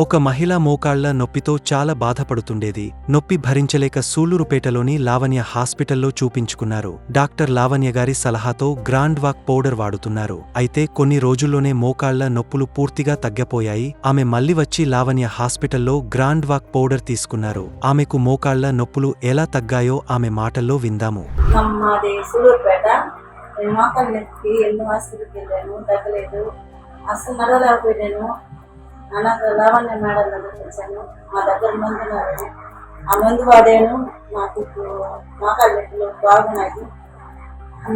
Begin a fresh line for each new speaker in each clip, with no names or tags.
ఒక మహిళ మోకాళ్ల నొప్పితో చాలా బాధపడుతుండేది. నొప్పి భరించలేక సూళ్లూరుపేటలోని లావణ్య హాస్పిటల్లో చూపించుకున్నారు. డాక్టర్ లావణ్య గారి సలహాతో గ్రాండ్ వాక్ పౌడర్ వాడుతున్నారు. అయితే కొన్ని రోజుల్లోనే మోకాళ్ల నొప్పులు పూర్తిగా తగ్గపోయాయి. ఆమె మళ్లీ వచ్చి లావణ్య హాస్పిటల్లో గ్రాండ్ వాక్ పౌడర్ తీసుకున్నారు. ఆమెకు మోకాళ్ల నొప్పులు ఎలా తగ్గాయో ఆమె మాటల్లో విందాము.
మాది సూళ్ళూరుపేట. నేను మోకాళ్ళ నొప్పికి ఎన్నో హాస్పిటల్కి వెళ్ళాను, తగ్గలేదు. అసలు నడవలేకపోయాను. నాకు లావణ్య మేడం దగ్గరికి వచ్చాను. మా దగ్గర మందు ఉన్నారు. ఆ మందు వాడాను. నాకు ఇప్పుడు మోకాళ్ళ నొప్పులు బాగున్నాయి.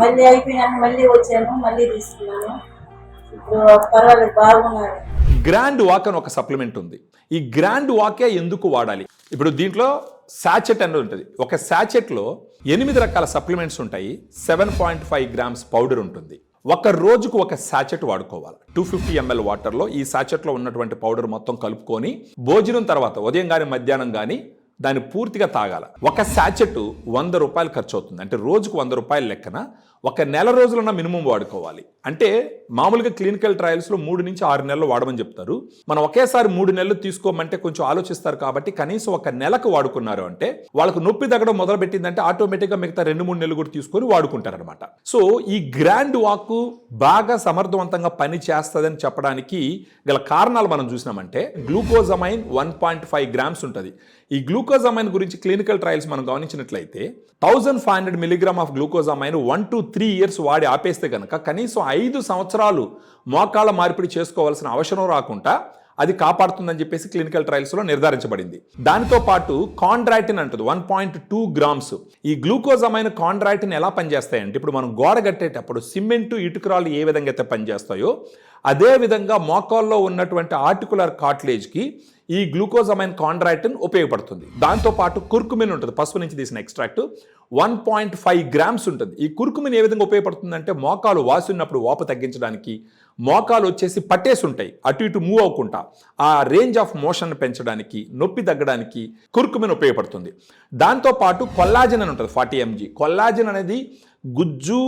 మళ్ళీ అయిపోయినాక మళ్ళీ వచ్చాను, మళ్ళీ తీసుకున్నాను. ఇప్పుడు పర్వాలేదు, బాగున్నారు.
గ్రాండ్ వాక్ అని ఒక సప్లిమెంట్ ఉంది. ఈ గ్రాండ్ వాకే ఎందుకు వాడాలి? ఇప్పుడు దీంట్లో సాచెట్ అనేది ఉంటుంది. ఒక సాచెట్లో 8 రకాల సప్లిమెంట్స్ ఉంటాయి. 7.5 గ్రామ్స్ పౌడర్ ఉంటుంది. ఒక రోజుకు ఒక సాచెట్ వాడుకోవాలి. 250 ml వాటర్లో ఈ సాచెట్లో ఉన్నటువంటి పౌడర్ మొత్తం కలుపుకొని భోజనం తర్వాత ఉదయం కానీ మధ్యాహ్నం కానీ దాన్ని పూర్తిగా తాగాల. ఒక సాచెట్ 100 రూపాయలు ఖర్చు అవుతుంది. అంటే రోజుకు 100 రూపాయల లెక్కన ఒక నెల రోజులన్న మినిమం వాడుకోవాలి. అంటే మామూలుగా క్లినికల్ ట్రయల్స్లో 3 నుంచి 6 నెలలు వాడమని చెప్తారు. మనం ఒకేసారి 3 నెలలు తీసుకోమంటే కొంచెం ఆలోచిస్తారు. కాబట్టి కనీసం ఒక నెలకు వాడుకున్నారు అంటే వాళ్ళకు నొప్పి తగ్గడం మొదలు పెట్టిందంటే ఆటోమేటిక్గా మిగతా 2-3 నెలలు కూడా తీసుకొని వాడుకుంటారనమాట. సో ఈ గ్రాండ్ వాక్ బాగా సమర్థవంతంగా పని చేస్తుందని చెప్పడానికి గల కారణాలు మనం చూసినామంటే గ్లూకోజమైన్ 1.5 గ్రామ్స్ ఉంటుంది. ఈ గ్లూకోజమైన్ గురించి క్లినికల్ ట్రయల్స్ మనం గమనించినట్లయితే 1500 milligram of glucosamine 1 to 3 years వాడి ఆపేస్తే కనుక కనీసం 5 సంవత్సరాలు మోకాళ్ళ మార్పిడి చేసుకోవాల్సిన అవసరం రాకుండా అది కాపాడుతుందని చెప్పేసి క్లినికల్ ట్రయల్స్లో నిర్ధారించబడింది. దానితో పాటు కాండ్రాటిన్ అంటుంది 1.2 గ్రామ్స్. ఈ గ్లూకోజమైన్ కాండ్రాటిన్ ఎలా పనిచేస్తాయంటే ఇప్పుడు మనం గోడ కట్టేటప్పుడు సిమెంటు ఇటుకరాలు ఏ విధంగా అయితే పనిచేస్తాయో అదే విధంగా మోకాల్లో ఉన్నటువంటి ఆర్టికులర్ కార్టిలేజ్కి ఈ గ్లూకోజమైన్ కాండ్రాటిన్ ఉపయోగపడుతుంది. దాంతోపాటు కుర్కుమిన్ ఉంటుంది, పసుపు నుంచి తీసిన ఎక్స్ట్రాక్ట్ 1.5 గ్రామ్స్ ఉంటుంది. ఈ కుర్కుమిన్ ఏ విధంగా ఉపయోగపడుతుందంటే మోకాలు వాసినప్పుడు వాపు తగ్గించడానికి, మోకాలు వచ్చేసి పట్టేసి ఉంటాయి అటు ఇటు మూవ్ అవ్వకుండా ఆ రేంజ్ ఆఫ్ మోషన్ పెంచడానికి, నొప్పి తగ్గడానికి కుర్కుమిన్ ఉపయోగపడుతుంది. దాంతోపాటు కొల్లాజన్ అని ఉంటుంది 40 mg. కొల్లాజన్ అనేది గుజ్జు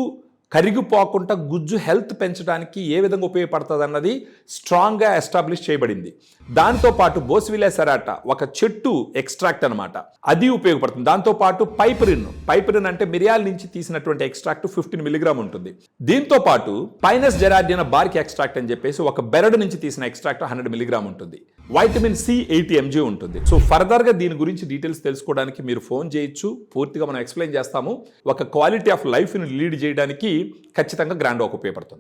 కరిగిపోకుండా గుజ్జు హెల్త్ పెంచడానికి ఏ విధంగా ఉపయోగపడుతుంది అన్నది స్ట్రాంగ్గా ఎస్టాబ్లిష్ చేయబడింది. దాంతోపాటు బోస్విలా సెరాటా ఒక చెట్టు ఎక్స్ట్రాక్ట్ అనమాట, అది ఉపయోగపడుతుంది. దాంతోపాటు పైపరిన్ అంటే మిరియాల నుంచి తీసినటువంటి ఎక్స్ట్రాక్ట్ 15 మిలీగ్రామ్ ఉంటుంది. దీంతో పాటు పైనస్ జెరాడియన బార్క్ ఎక్స్ట్రాక్ట్ అని చెప్పేసి ఒక బెరడు నుంచి తీసిన ఎక్స్ట్రాక్ట్ 100 మిలీగ్రామ్ ఉంటుంది. వైటమిన్ సి 80 mg ఉంటుంది. సో ఫర్దర్గా దీని గురించి డీటెయిల్స్ తెలుసుకోవడానికి మీరు ఫోన్ చేయొచ్చు. పూర్తిగా మనం ఎక్స్ప్లెయిన్ చేస్తాము. ఒక క్వాలిటీ ఆఫ్ లైఫ్ని లీడ్ చేయడానికి ఖచ్చితంగా గ్రాండ్ వాక్ ఉపయోగపడుతుంది.